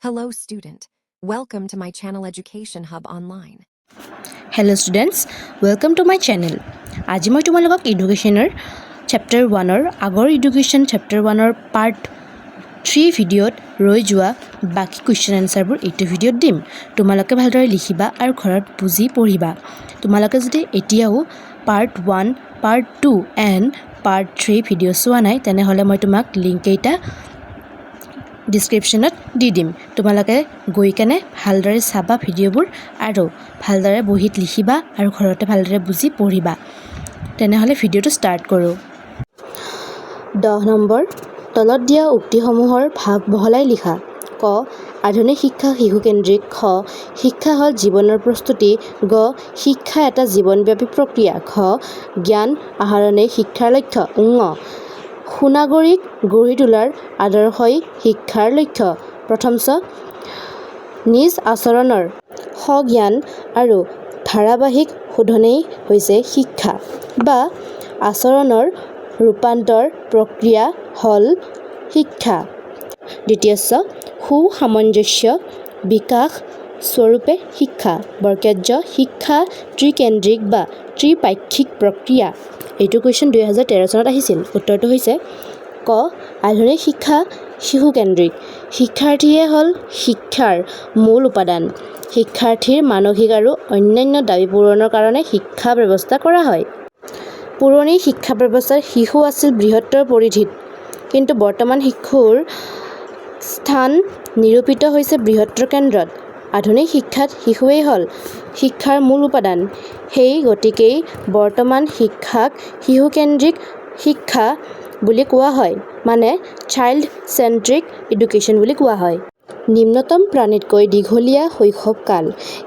Hello, student. Welcome to my channel Education Hub Online. Hello students, welcome to my channel. আজি মই তোমালোকক এডুকেশনৰ chapter 1ৰ আগৰ education chapter 1ৰ part 3 ভিডিঅ'ত ৰৈ যোৱা বাকি কোৱেশ্চন আনসাৰবোৰ এইটো ভিডিঅ'ত দিম। তোমালোকে ভালদৰে লিখিবা আৰু ঘৰত বুজি পঢ়িবা। তোমালোকে যদি এতিয়াও part 1, part 2 and part 3 video' চোৱা নাই তেনেহ'লে মই তোমাক লিংক এটা ডিসক্ৰিপশনত দি দিম। তোমালোকে গৈ কেনে ভালদৰে চাবা ভিডিঅ'বোৰ আৰু ভালদৰে বহিত লিখিবা আৰু ঘৰতে ভালদৰে বুজি পঢ়িবা। তেনেহ'লে ভিডিঅ'টো ষ্টাৰ্ট কৰোঁ। 10 নম্বৰ তলত দিয়া উক্তিসমূহৰ ভাগ বহলাই লিখা। ক আধুনিক শিক্ষা শিশুকেন্দ্ৰিক। খ শিক্ষা হ'ল জীৱনৰ প্ৰস্তুতি। গ শিক্ষা এটা জীৱনব্যাপী প্ৰক্ৰিয়া। খ জ্ঞান আহৰণেই শিক্ষাৰ লক্ষ্য। ঙ সুনাগৰিক গঢ়ি তোলাৰ আদৰ্শই শিক্ষাৰ লক্ষ্য। প্ৰথম নিজ আচৰণৰ স্বজ্ঞান আৰু ধাৰাবাহিক শোধনেই হৈছে শিক্ষা বা আচৰণৰ ৰূপান্তৰ প্ৰক্ৰিয়া হ'ল শিক্ষা। দ্বিতীয় সুসামঞ্জস্য বিকাশ স্বৰূপে শিক্ষা। বৰ্গীয় শিক্ষা ত্ৰিকেন্দ্ৰিক বা ত্ৰিপাক্ষিক প্ৰক্ৰিয়া। এইটো কুৱেশ্যন 2013 চনত আহিছিল। উত্তৰটো হৈছে ক আধুনিক শিক্ষা শিশুকেন্দ্ৰিক। শিক্ষাৰ্থীয়ে হ'ল শিক্ষাৰ মূল উপাদান। শিক্ষাৰ্থীৰ মানসিক আৰু অন্যান্য দাবী পূৰণৰ কাৰণে শিক্ষা ব্যৱস্থা কৰা হয়। পুৰণি শিক্ষা ব্যৱস্থাত শিশু আছিল বৃহত্তৰ পৰিধিত, কিন্তু বৰ্তমান শিশুৰ স্থান নিৰূপিত হৈছে বৃহত্তৰ কেন্দ্ৰত। আধুনিক শিক্ষাত শিশুৱেই হ'ল শিক্ষাৰ মূল উপাদান। সেই গতিকেই বৰ্তমান শিক্ষাক শিশুকেন্দ্ৰিক শিক্ষা বুলি কোৱা হয়, মানে চাইল্ড চেন্ট্ৰিক এডুকেশ্যন বুলি কোৱা হয়। নিম্নতম প্ৰাণীতকৈ দীঘলীয়া শৈশৱকাল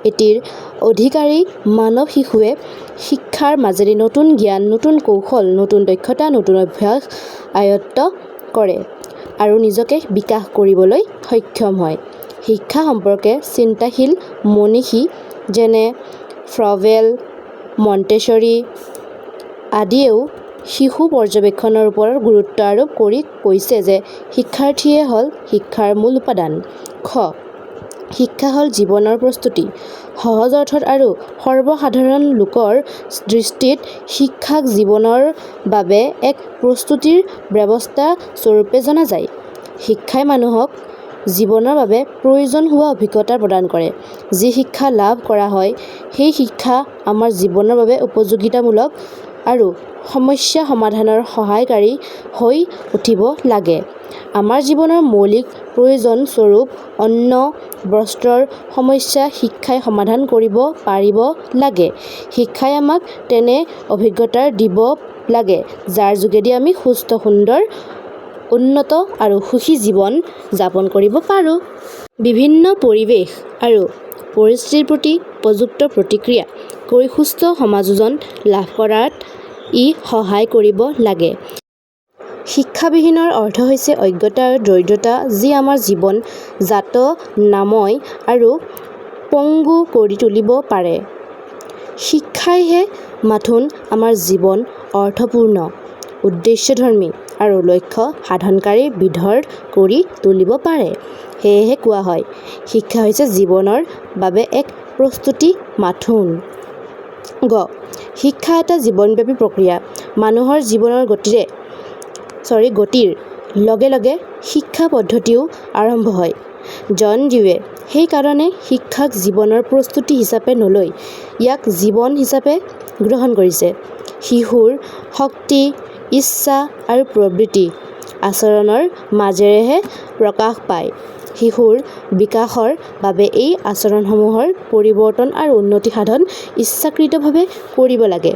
এটিৰ অধিকাৰী মানৱ শিশুৱে শিক্ষাৰ মাজেদি নতুন জ্ঞান, নতুন কৌশল, নতুন দক্ষতা, নতুন অভ্যাস আয়ত্ত কৰে আৰু নিজকে বিকাশ কৰিবলৈ সক্ষম হয়। শিক্ষা সম্পৰ্কে চিন্তাশীল মনীষী যেনে ফ্ৰবেল, মণ্টেছৰী আদিয়েও শিশু পৰ্যবেক্ষণৰ ওপৰত গুৰুত্ব আৰোপ কৰি কৈছে যে শিক্ষাৰ্থীয়ে হ'ল শিক্ষাৰ মূল উপাদান। খ শিক্ষা হ'ল জীৱনৰ প্ৰস্তুতি। সহজ অৰ্থত আৰু সৰ্বসাধাৰণ লোকৰ দৃষ্টিত শিক্ষাক জীৱনৰ বাবে এক প্ৰস্তুতিৰ ব্যৱস্থা স্বৰূপে জনা যায়। শিক্ষাই মানুহক জীৱনৰ বাবে প্ৰয়োজন হোৱা অভিজ্ঞতা প্ৰদান কৰে। যি শিক্ষা লাভ কৰা হয় সেই শিক্ষা আমাৰ জীৱনৰ বাবে উপযোগিতামূলক আৰু সমস্যা সমাধানৰ সহায়কাৰী হৈ উঠিব লাগে। আমাৰ জীৱনৰ মৌলিক প্ৰয়োজন স্বৰূপ অন্ন বস্ত্ৰৰ সমস্যা শিক্ষাই সমাধান কৰিব পাৰিব লাগে। শিক্ষাই আমাক তেনে অভিজ্ঞতা দিব লাগে যাৰ যোগেদি আমি সুস্থ, সুন্দৰ, উন্নত আৰু সুখী জীৱন যাপন কৰিব পাৰোঁ। বিভিন্ন পৰিৱেশ আৰু পৰিস্থিতিৰ প্ৰতি উপযুক্ত প্ৰতিক্ৰিয়া কৰি সুস্থ সমাযোজন লাভ কৰাত ই সহায় কৰিব লাগে। শিক্ষাবিহীনৰ অৰ্থ হৈছে অজ্ঞতা আৰু দৰিদ্ৰতা, যি আমাৰ জীৱন যাতনাময় আৰু পংগু কৰি তুলিব পাৰে। শিক্ষাইহে মাথোন আমাৰ জীৱন অৰ্থপূৰ্ণ, উদ্দেশ্যধৰ্মী আৰু লক্ষ্য সাধনকাৰী বিধৰ কৰি তুলিব পাৰে। সেয়েহে কোৱা হয় শিক্ষা হৈছে জীৱনৰ বাবে এক প্ৰস্তুতি মাথোন। গ শিক্ষা এটা জীৱনব্যাপী প্ৰক্ৰিয়া। মানুহৰ জীৱনৰ গতিৰ লগে লগে শিক্ষা পদ্ধতিও আৰম্ভ হয়। জন ডিউৱে সেইকাৰণে শিক্ষাক জীৱনৰ প্ৰস্তুতি হিচাপে নলৈ ইয়াক জীৱন হিচাপে গ্ৰহণ কৰিছে। শিশুৰ শক্তি, ইচ্ছা আৰু প্ৰবৃত্তি আচৰণৰ মাজেৰেহে প্ৰকাশ পায়। শিশুৰ বিকাশৰ বাবে এই আচৰণসমূহৰ পৰিৱৰ্তন আৰু উন্নতি সাধন ইচ্ছাকৃতভাৱে কৰিব লাগে।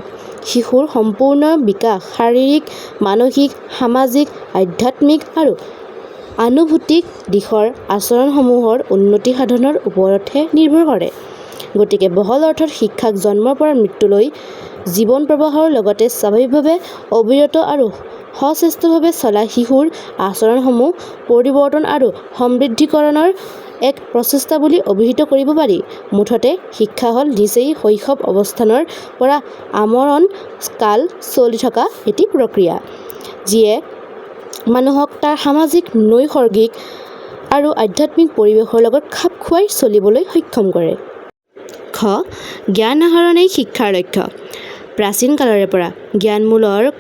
শিশুৰ সম্পূৰ্ণ বিকাশ শাৰীৰিক, মানসিক, সামাজিক, আধ্যাত্মিক আৰু আনুভূতিক দিশৰ আচৰণসমূহৰ উন্নতি সাধনৰ ওপৰতহে নিৰ্ভৰ কৰে। গতিকে বহল অৰ্থত শিক্ষাক জন্মৰ পৰা মৃত্যুলৈ জীৱন প্ৰবাহৰ লগতে স্বাভাৱিকভাৱে অবিৰত আৰু সচেষ্টভাৱে চলা শিশুৰ আচৰণসমূহ পৰিৱৰ্তন আৰু সমৃদ্ধিকৰণৰ এক প্ৰচেষ্টা বুলি অভিহিত কৰিব পাৰি। মুঠতে শিক্ষা হ'ল নিচেই শৈশৱ অৱস্থানৰ পৰা আমৰণ কাল চলি থকা এটি প্ৰক্ৰিয়া, যিয়ে মানুহক তাৰ সামাজিক, নৈসৰ্গিক আৰু আধ্যাত্মিক পৰিৱেশৰ লগত খাপ খুৱাই চলিবলৈ সক্ষম কৰে। খ. জ্ঞান আহৰণেই শিক্ষাৰ লক্ষ্য। প্ৰাচীন কালৰে পৰা জ্ঞানমূলক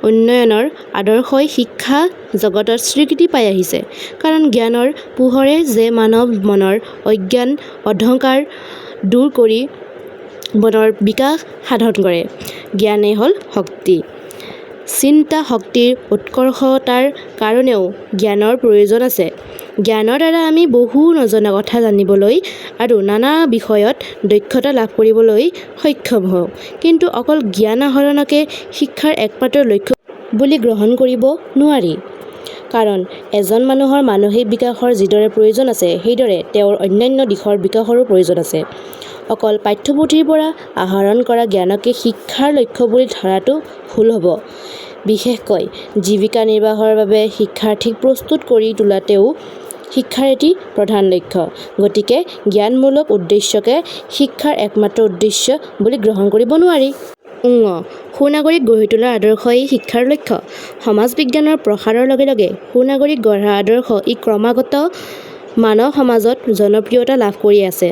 উন্নয়নৰ আদৰ্শই শিক্ষা জগতত স্বীকৃতি পাই আহিছে। কাৰণ জ্ঞানৰ পোহৰে যে মানৱ মনৰ অজ্ঞান অন্ধকাৰ দূৰ কৰি মনৰ বিকাশ সাধন কৰে। জ্ঞানেই হ'ল শক্তি। চিন্তা শক্তিৰ উৎকৰ্ষতাৰ কাৰণেও জ্ঞানৰ প্ৰয়োজন আছে। জ্ঞানৰ দ্বাৰা আমি বহু নজনা কথা জানিবলৈ আৰু নানা বিষয়ত দক্ষতা লাভ কৰিবলৈ সক্ষম হওঁ। কিন্তু অকল জ্ঞান আহৰণকে শিক্ষাৰ একমাত্ৰ লক্ষ্য বুলি গ্ৰহণ কৰিব নোৱাৰি। কাৰণ এজন মানুহৰ মানসিক বিকাশৰ যিদৰে প্ৰয়োজন আছে, সেইদৰে তেওঁৰ অন্যান্য দিশৰ বিকাশৰো প্ৰয়োজন আছে। অকল পাঠ্যপুথিৰ পৰা আহৰণ কৰা জ্ঞানকে শিক্ষাৰ লক্ষ্য বুলি ধৰাটো ভুল হ'ব। বিশেষকৈ জীৱিকা নিৰ্বাহৰ বাবে শিক্ষাৰ্থীক প্ৰস্তুত কৰি তোলাটোও শিক্ষাৰ এটি প্ৰধান লক্ষ্য। গতিকে জ্ঞানমূলক উদ্দেশ্যকে শিক্ষাৰ একমাত্ৰ উদ্দেশ্য বুলি গ্ৰহণ কৰিব নোৱাৰি। সুনাগৰিক গঢ়ি তোলাৰ আদৰ্শই শিক্ষাৰ লক্ষ্য। সমাজ বিজ্ঞানৰ প্ৰসাৰৰ লগে লগে সুনাগৰিক গঢ়াৰ আদৰ্শ ই ক্ৰমাগত মানৱ সমাজত জনপ্ৰিয়তা লাভ কৰি আছে।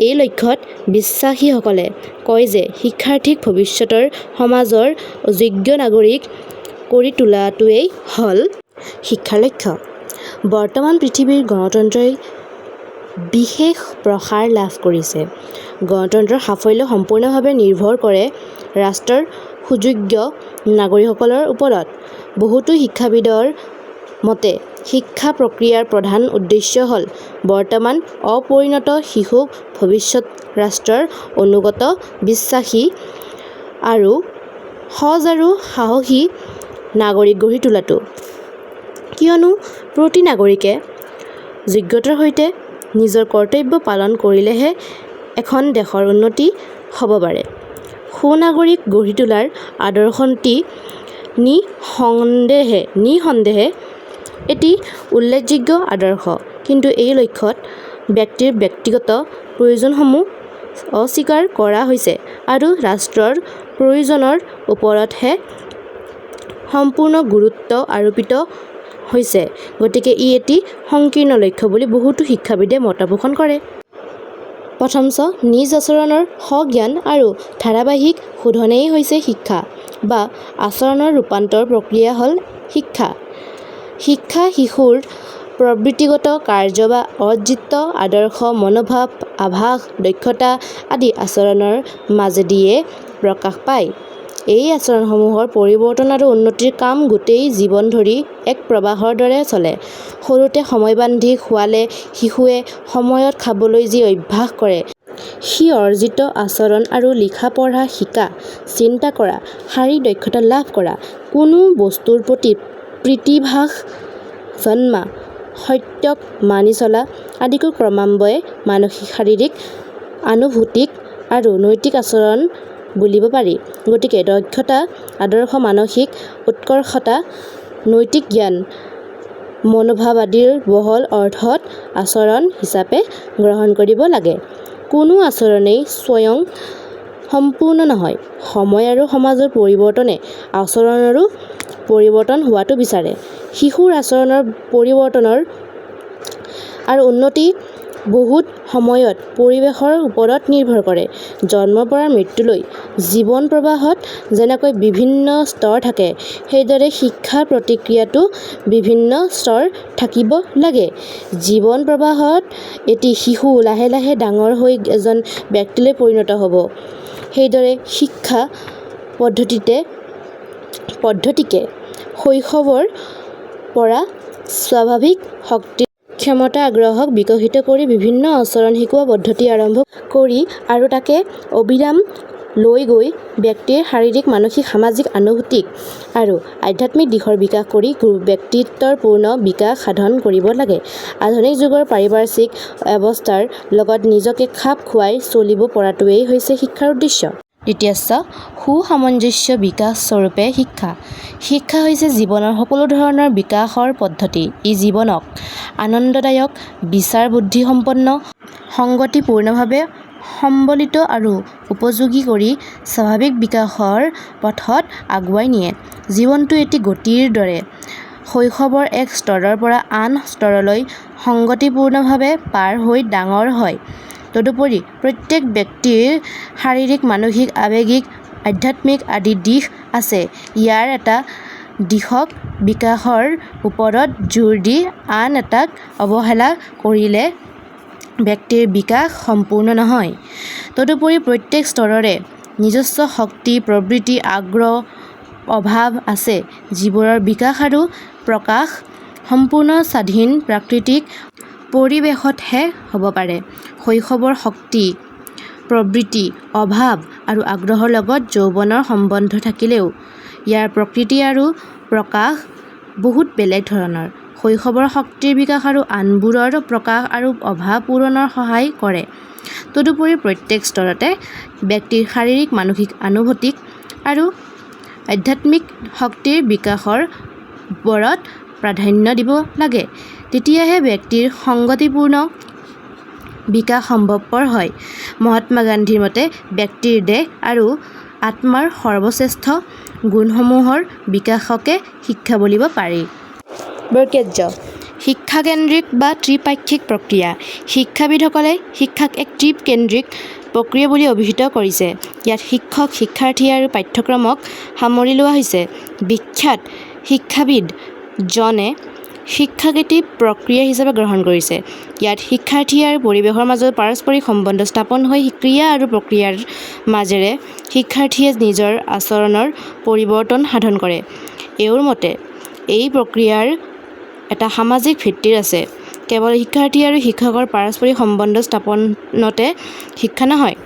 এই লক্ষ্যত বিশ্বাসীসকলে কয় যে শিক্ষাৰ্থীক ভৱিষ্যতৰ সমাজৰ যোগ্য নাগৰিক কৰি তোলাটোৱেই হ'ল শিক্ষাৰ লক্ষ্য। বৰ্তমান পৃথিৱীৰ গণতন্ত্ৰই বিশেষ প্ৰসাৰ লাভ কৰিছে। গণতন্ত্ৰৰ সাফল্য সম্পূৰ্ণভাৱে নিৰ্ভৰ কৰে ৰাষ্ট্ৰৰ সুযোগ্য নাগৰিকসকলৰ ওপৰত। বহুতো শিক্ষাবিদৰ মতে শিক্ষা প্ৰক্ৰিয়াৰ প্ৰধান উদ্দেশ্য হ'ল বৰ্তমান অপৰিণত শিশুক ভৱিষ্যত ৰাষ্ট্ৰৰ অনুগত, বিশ্বাসী আৰু সজ আৰু সাহসী নাগৰিক গঢ়ি তোলাটো। কিয়নো প্ৰতি নাগৰিকে যোগ্যতাৰ সৈতে নিজৰ কৰ্তব্য পালন কৰিলেহে এখন দেশৰ উন্নতি হ'ব পাৰে। সুনাগৰিক গঢ়ি তোলাৰ আদৰ্শটি নিঃসন্দেহে এটি উল্লেখযোগ্য আদৰ্শ। কিন্তু এই লক্ষ্যত ব্যক্তিৰ ব্যক্তিগত প্ৰয়োজনসমূহ অস্বীকাৰ কৰা হৈছে আৰু ৰাষ্ট্ৰৰ প্ৰয়োজনৰ ওপৰতহে সম্পূৰ্ণ গুৰুত্ব আৰোপিত হৈছে। গতিকে ই এটি সংকীৰ্ণ লক্ষ্য বুলি বহুতো শিক্ষাবিদে মত পোষণ কৰে। প্ৰথমচ নিজ আচৰণৰ স্বজ্ঞান আৰু ধাৰাবাহিক শোধনেই হৈছে শিক্ষা বা আচৰণৰ ৰূপান্তৰ প্ৰক্ৰিয়া হ'ল শিক্ষা। শিক্ষা শিশুৰ প্ৰবৃত্তিগত কাৰ্য বা অৰ্জিত আদৰ্শ, মনোভাৱ, আভাস, দক্ষতা আদি আচৰণৰ মাজেদিয়ে প্ৰকাশ পায়। এই আচৰণসমূহৰ পৰিৱৰ্তন আৰু উন্নতিৰ কাম গোটেই জীৱন ধৰি এক প্ৰবাহৰ দৰে চলে। সৰুতে সময় বান্ধি খোৱালে শিশুৱে সময়ত খাবলৈ যি অভ্যাস কৰে, সি অৰ্জিত আচৰণ আৰু লিখা পঢ়া শিকা, চিন্তা কৰা, শাৰীৰিক দক্ষতা লাভ কৰা, কোনো বস্তুৰ প্ৰতি প্ৰীতিভাস জন্মা, সত্যক মানি চলা আদিকো ক্ৰমান্বয়ে মানসিক, শাৰীৰিক, আনুভূতিক আৰু নৈতিক আচৰণ বুলিব পাৰি। গতিকে দক্ষতা, আদৰ্শ, মানসিক উৎকৰ্ষতা, নৈতিক জ্ঞান, মনোভাৱ আদিৰ বহল অৰ্থত আচৰণ হিচাপে গ্ৰহণ কৰিব লাগে। কোনো আচৰণেই স্বয়ং সম্পূৰ্ণ নহয়। সময় আৰু সমাজৰ পৰিৱৰ্তনে আচৰণৰো পৰিৱৰ্তন হোৱাটো বিচাৰে। শিশুৰ আচৰণৰ পৰিৱৰ্তনৰ আৰু উন্নতি বহুত সময়ত পৰিৱেশৰ ওপৰত নিৰ্ভৰ কৰে। জন্মৰ পৰা মৃত্যুলৈ জীৱন প্ৰবাহত যেনেকৈ বিভিন্ন স্তৰ থাকে, সেইদৰে শিক্ষা প্ৰতিক্ৰিয়াতো বিভিন্ন স্তৰ থাকিব লাগে। জীৱন প্ৰবাহত এটি শিশু লাহে লাহে ডাঙৰ হৈ এজন ব্যক্তিলৈ পৰিণত হ'ব। সেইদৰে শিক্ষা পদ্ধতিকে শৈশৱৰ পৰা স্বাভাৱিক শক্তি, ক্ষমতা, আগ্ৰহক বিকশিত কৰি বিভিন্ন আচৰণ শিকোৱা পদ্ধতি আৰম্ভ কৰি আৰু তাকে অবিৰাম লৈ গৈ ব্যক্তিৰ শাৰীৰিক, মানসিক, সামাজিক, আনুভূতিক আৰু আধ্যাত্মিক দিশৰ বিকাশ কৰি ব্যক্তিত্বৰ পূৰ্ণ বিকাশ সাধন কৰিব লাগে। আধুনিক যুগৰ পাৰিপাৰ্শ্বিক অৱস্থাৰ লগত নিজকে খাপ খুৱাই চলিব পৰাটোৱেই হৈছে শিক্ষাৰ উদ্দেশ্য। দ্বিতীয়চ সুসামঞ্জস্য বিকাশ স্বৰূপে শিক্ষা। শিক্ষা হৈছে জীৱনৰ সকলো ধৰণৰ বিকাশৰ পদ্ধতি। ই জীৱনক আনন্দদায়ক, বিচাৰ বুদ্ধিসম্পন্ন, সংগতিপূৰ্ণভাৱে সম্বলিত আৰু উপযোগী কৰি স্বাভাৱিক বিকাশৰ পথত আগুৱাই নিয়ে। জীৱনটো এটি গতিৰ দৰে শৈশৱৰ এক স্তৰৰ পৰা আন স্তৰলৈ সংগতিপূৰ্ণভাৱে পাৰ হৈ ডাঙৰ হয়। তদুপৰি প্ৰত্যেক ব্যক্তিৰ শাৰীৰিক, মানসিক, আৱেগিক, আধ্যাত্মিক আদি দিশ আছে। ইয়াৰ এটা দিশক বিকাশৰ ওপৰত জোৰ দি আন এটাক অৱহেলা কৰিলে ব্যক্তিৰ বিকাশ সম্পূৰ্ণ নহয়। তদুপৰি প্ৰত্যেক স্তৰৰে নিজস্ব শক্তি, প্ৰবৃত্তি, আগ্ৰহ, অভাৱ আছে, যিবোৰৰ বিকাশ আৰু প্ৰকাশ সম্পূৰ্ণ স্বাধীন প্ৰাকৃতিক পৰিৱেশতহে হ'ব পাৰে। শৈশৱৰ শক্তি, প্ৰবৃত্তি, অভাৱ আৰু আগ্ৰহৰ লগত যৌৱনৰ সম্বন্ধ থাকিলেও ইয়াৰ প্ৰকৃতি আৰু প্ৰকাশ বহুত বেলেগ ধৰণৰ। শৈশৱৰ শক্তিৰ বিকাশ আৰু আনবোৰৰ প্ৰকাশ আৰু অভাৱ পূৰণৰ সহায় কৰে। তদুপৰি প্ৰত্যেক স্তৰতে ব্যক্তিৰ শাৰীৰিক, মানসিক, আনুভূতিক আৰু আধ্যাত্মিক শক্তিৰ বিকাশৰ ওপৰত প্ৰাধান্য দিব লাগে। তেতিয়াহে ব্যক্তিৰ সংগতিপূৰ্ণ বিকাশ সম্ভৱপৰ হয়। মহাত্মা গান্ধীৰ মতে ব্যক্তিৰ দেহ আৰু আত্মাৰ সৰ্বশ্ৰেষ্ঠ গুণসমূহৰ বিকাশকে শিক্ষা বুলিব পাৰি। বৰকাৰ্য শিক্ষাকেন্দ্ৰিক বা ত্ৰিপাক্ষিক প্ৰক্ৰিয়া। শিক্ষাবিদসকলে শিক্ষাক এক ত্ৰিকেন্দ্ৰিক প্ৰক্ৰিয়া বুলি অভিহিত কৰিছে। ইয়াত শিক্ষক, শিক্ষাৰ্থী আৰু পাঠ্যক্ৰমক সামৰি লোৱা হৈছে। বিখ্যাত শিক্ষাবিদ জনে শিক্ষাক এটি প্ৰক্ৰিয়া হিচাপে গ্ৰহণ কৰিছে। ইয়াত শিক্ষাৰ্থী আৰু পৰিৱেশৰ মাজত পাৰস্পৰিক সম্বন্ধ স্থাপন হৈ ক্ৰিয়া আৰু প্ৰক্ৰিয়াৰ মাজেৰে শিক্ষাৰ্থীয়ে নিজৰ আচৰণৰ পৰিৱৰ্তন সাধন কৰে। এওঁৰ মতে এই প্ৰক্ৰিয়াৰ এটা সামাজিক ভিত্তি আছে। কেৱল শিক্ষাৰ্থী আৰু শিক্ষকৰ পাৰস্পৰিক সম্বন্ধ স্থাপনতে শিক্ষা নহয়,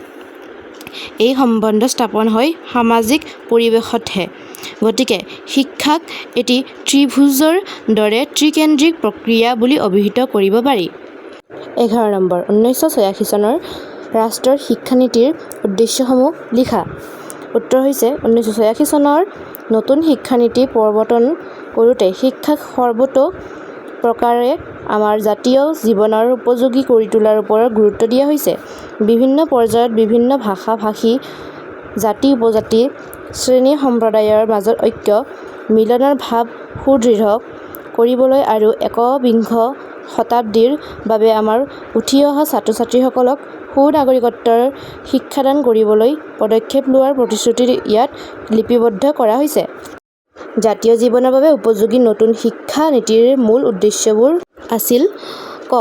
এই সম্বন্ধ স্থাপন হয় সামাজিক পৰিৱেশতহে। গতিকে শিক্ষাক এটি ত্ৰিভুজৰ দৰে ত্ৰিকেন্দ্ৰিক প্ৰক্ৰিয়া বুলি অভিহিত কৰিব পাৰি। 11 নম্বৰ 1986 চনৰ ৰাষ্ট্ৰৰ শিক্ষানীতিৰ উদ্দেশ্যসমূহ লিখা। উত্তৰ হৈছে 1986 চনৰ নতুন শিক্ষানীতি প্ৰৱৰ্তন কৰোঁতে শিক্ষাক সৰ্বতো প্ৰকাৰে আমাৰ জাতীয় জীৱনৰ উপযোগী কৰি তোলাৰ ওপৰত গুৰুত্ব দিয়া হৈছে। বিভিন্ন পৰ্যায়ত বিভিন্ন ভাষা-ভাষী, জাতি-উপজাতি, শ্ৰেণী-সম্প্ৰদায়ৰ মাজত ঐক্য, মিলনৰ ভাৱ সুদৃঢ় কৰিবলৈ আৰু একবিংশ শতাব্দীৰ বাবে আমাৰ উঠি অহা ছাত্ৰ-ছাত্ৰীসকলক সুনাগৰিকত্বৰ শিক্ষাদান কৰিবলৈ পদক্ষেপ লোৱাৰ প্ৰতিশ্ৰুতি ইয়াত লিপিবদ্ধ কৰা হৈছে। জাতীয় জীৱনৰ বাবে উপযোগী নতুন শিক্ষা নীতিৰ মূল উদ্দেশ্যবোৰ আছিল: ক.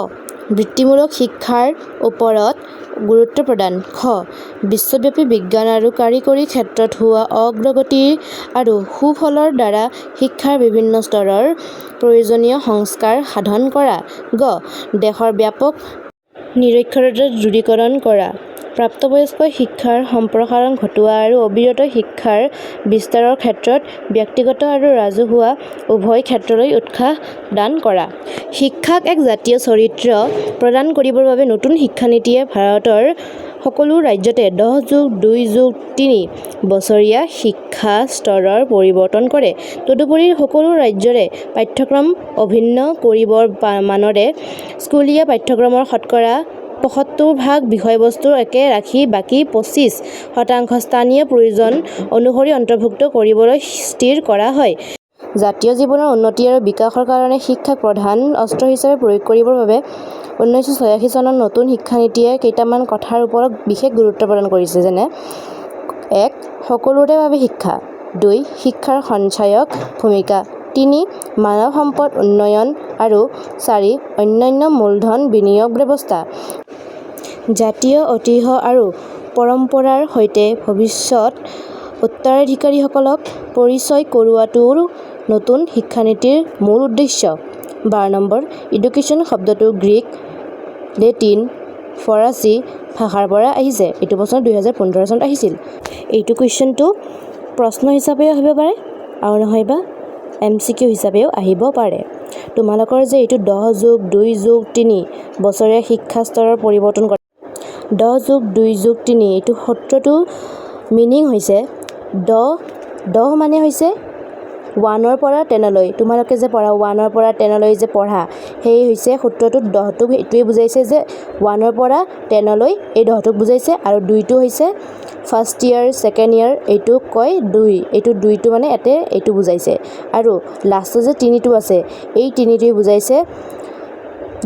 বৃত্তিমূলক শিক্ষাৰ ওপৰত গুৰুত্ব প্ৰদান। খ. বিশ্বব্যাপী বিজ্ঞান আৰু কাৰিকৰী ক্ষেত্ৰত হোৱা অগ্ৰগতি আৰু সুফলৰ দ্বাৰা শিক্ষাৰ বিভিন্ন স্তৰৰ প্ৰয়োজনীয় সংস্কাৰ সাধন কৰা। গ. দেশৰ ব্যাপক নিৰক্ষৰতা দূৰীকৰণ কৰা, প্ৰাপ্তবয়স্ক শিক্ষাৰ সম্প্ৰসাৰণ ঘটোৱা আৰু অবিৰত শিক্ষাৰ বিস্তাৰৰ ক্ষেত্ৰত ব্যক্তিগত আৰু ৰাজহুৱা উভয় ক্ষেত্ৰলৈ উৎসাহ দান কৰা। শিক্ষাক এক জাতীয় চৰিত্ৰ প্ৰদান কৰিবৰ বাবে নতুন শিক্ষানীতিয়ে ভাৰতৰ সকলো ৰাজ্যতে 10+2+3 বছৰীয়া শিক্ষা স্তৰৰ পৰিৱৰ্তন কৰে। তদুপৰি সকলো ৰাজ্যৰে পাঠ্যক্ৰম অভিন্ন কৰিবৰ মানৰে স্কুলীয়া পাঠ্যক্ৰমৰ শতকৰা ৭৫% বিষয়বস্তু একে ৰাখি বাকী ২৫% স্থানীয় প্ৰয়োজন অনুসৰি অন্তৰ্ভুক্ত কৰিবলৈ স্থিৰ কৰা হয়। জাতীয় জীৱনৰ উন্নতি আৰু বিকাশৰ কাৰণে শিক্ষাক প্ৰধান অস্ত্ৰ হিচাপে প্ৰয়োগ কৰিবৰ বাবে 1986 চনৰ নতুন শিক্ষানীতিয়ে কেইটামান কথাৰ ওপৰত বিশেষ গুৰুত্ব প্ৰদান কৰিছে, যেনে: ১. সকলোৰে বাবে শিক্ষা। ২. শিক্ষাৰ সঞ্চায়ক ভূমিকা। ৩. মানৱ সম্পদ উন্নয়ন আৰু ৪. অন্যান্য মূলধন বিনিয়োগ ব্যৱস্থা। জাতীয় ঐতিহ্য আৰু পৰম্পৰাৰ সৈতে ভৱিষ্যত উত্তৰাধিকাৰীসকলক পৰিচয় কৰোৱাটোও নতুন শিক্ষানীতিৰ মূল উদ্দেশ্য। ১২ নম্বৰ এডুকেশ্যন শব্দটো গ্ৰীক, লেটিন, ফৰাচী ভাষাৰ পৰা আহিছে। এইটো প্ৰশ্ন 2015 চনত আহিছিল। এইটো কুৱেশ্যনটো প্ৰশ্ন হিচাপেও আহিব পাৰে আৰু নহয়বা MCQ হিচাপেও আহিব পাৰে। তোমালোকৰ যে এইটো 10+2+3 বছৰীয়া শিক্ষা স্তৰৰ পৰিৱৰ্তন কৰে, 10+2+3 এইটো সূত্ৰটো মিনিং হৈছে 10 মানে হৈছে 1ৰ পৰা 10লৈ তোমালোকে যে পঢ়া 1ৰ পৰা 10লৈ যে পঢ়া সেই হৈছে সূত্ৰটোত 10টোক এইটোৱে বুজাইছে যে 1ৰ পৰা 10লৈ এই 10টোক বুজাইছে আৰু 2টো হৈছে ফাৰ্ষ্ট ইয়াৰ ছেকেণ্ড ইয়াৰ এইটোক কয় 2 এইটো 2টো মানে এতে এইটো বুজাইছে আৰু লাষ্টত যে 3টো আছে এই 3টোৱে বুজাইছে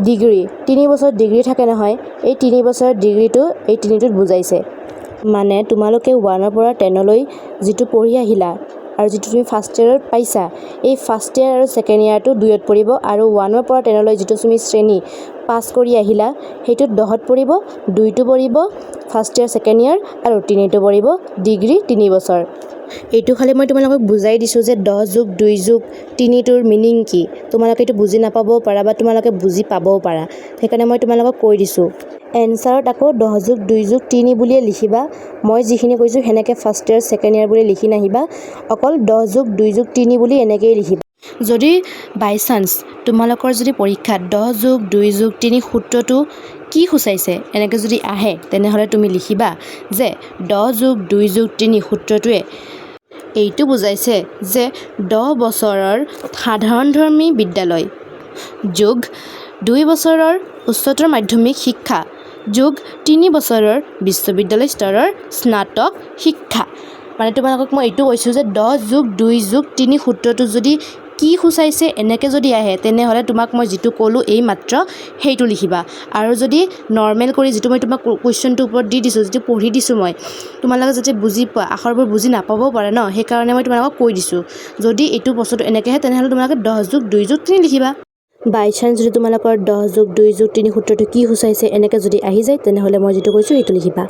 ডিগ্ৰী 3 বছৰ ডিগ্ৰী থাকে নহয় এই 3 বছৰৰ ডিগ্ৰীটো এই 3টোত বুজাইছে মানে তোমালোকে 1ৰ পৰা 10লৈ যেটো পঢ়ি আহিলা আৰু যেটো তুমি ফাৰ্ষ্ট ইয়াৰত পাইছা এই ফাৰ্ষ্ট ইয়াৰ আৰু ছেকেণ্ড ইয়াৰটো 2ত পৰিব আৰু 1ৰ পৰা 10লৈ যেটো তুমি শ্ৰেণী পাছ কৰি আহিলা হেইটো 10ত পৰিব 2টো পৰিব ফাৰ্ষ্ট ইয়াৰ ছেকেণ্ড ইয়াৰ আৰু 3টো পৰিব ডিগ্ৰী 3 বছৰ এইটো খালি মই তোমালোকক বুজাই দিছো যে 10 যোগ 2 যোগ 3টোৰ মিনিং কি তোমালোকে এইটো বুজি নাপাবও পাৰা বা তোমালোকে বুজি পাবও পাৰা সেইকাৰণে মই তোমালোকক কৈ দিছো এনসাৰত আকৌ 10 যোগ 2 যোগ 3 বুলিয়ে লিখিবা মই যিখিনি কৈছো হেনেকে ফাৰ্ষ্ট ইয়াৰ ছেকেণ্ড ইয়াৰ বুলি লিখি নাহিবা অকল 10 যোগ 2 যোগ 3 বুলি এনেকেই লিখিবা যদি বাই চান্স তোমালোকৰ যদি পৰীক্ষাত 10 যোগ 2 যোগ 3 সূত্ৰটো কি সূচাইছে এনেকে যদি আহে তেনেহলে তুমি লিখিবা যে 10 যোগ 2 যোগ 3 সূত্ৰটোৱে এইটো বুজাইছে যে 10 বছৰৰ সাধাৰণধৰ্মী বিদ্যালয় যোগ 2 বছৰৰ উচ্চতৰ মাধ্যমিক শিক্ষা যোগ 3 বছৰৰ বিশ্ববিদ্যালয় স্তৰৰ স্নাতক শিক্ষা মানে তোমালোকক মই এইটো কৈছো যে 10 যোগ 2 যোগ 3 সূত্ৰটো যদি কি সূচাইছে এনেকে যদি আহে তেনেহলে তোমাক মই যেটো কলো এই মাত্ৰ হেইটো লিখিবা আৰু যদি নৰমাল কৰি যেটো মই তোমাক কোৱেশ্চনটো ওপৰত দি দিছো যেটো পঢ়ি দিছো মই তোমালোকে যাতে বুজি পোৱা আখৰবোৰ বুজি নাপাবও পাৰে ন সেই কাৰণে মই তোমালোকক কৈ দিছো যদি এইটো বস্তুটো এনেকে হয় তেনেহলে তোমালোকে 10 যোগ 2 যোগ 3 লিখিবা বাই চান্স যদি তোমালোকৰ 10 যোগ 2 যোগ 3 সূত্ৰটো কি সূচাইছে এনেকে যদি আহি যায় তেনেহলে মই যেটো কৈছো এইটো লিখিবা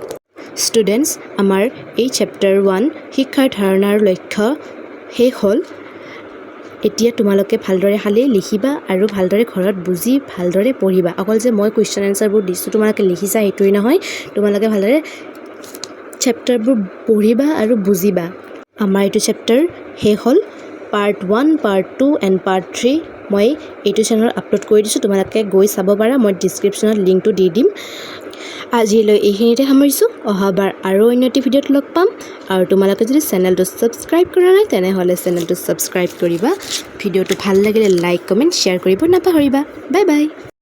ষ্টুডেন্টস আমাৰ এই চেপ্টাৰ 1 শিক্ষাৰ ধাৰণা আৰু লক্ষ্য শেষ হ'ল এতিয়া তোমালোকে ভালদৰে খালি লিখিবা আৰু ভালদৰে ঘৰত বুজি ভালদৰে পঢ়িবা অকল যে মই কোৱেশ্চন আনসাৰবোৰ দিছো তোমালোকে লিখিছা এইটোই নহয় তোমালোকে ভালদৰে চেপ্টাৰবোৰ পঢ়িবা আৰু বুজিবা আমাৰ এইটো চেপ্টাৰ শেষ হ'ল পাৰ্ট 1 পাৰ্ট 2 এণ্ড পাৰ্ট 3 মই এইটো চেনেলত আপলোড কৰি দিছো তোমালোকে গৈ চাব পাৰা মই ডেসক্ৰিপচনত লিংকটো দি দিম আজিলৈ এইখিনিতে সামৰিছো অহাবাৰ আৰু অন্য এটা ভিডিঅত লগ পাম আৰু তোমালোকে যদি চেনেলটো সাবস্ক্ৰাইব কৰা নাই তেনেহলে চেনেলটো সাবস্ক্ৰাইব কৰিবা ভিডিঅটো ভাল লাগিলে লাইক কমেন্ট শেয়াৰ কৰিব নাপাহৰিবা বাই বাই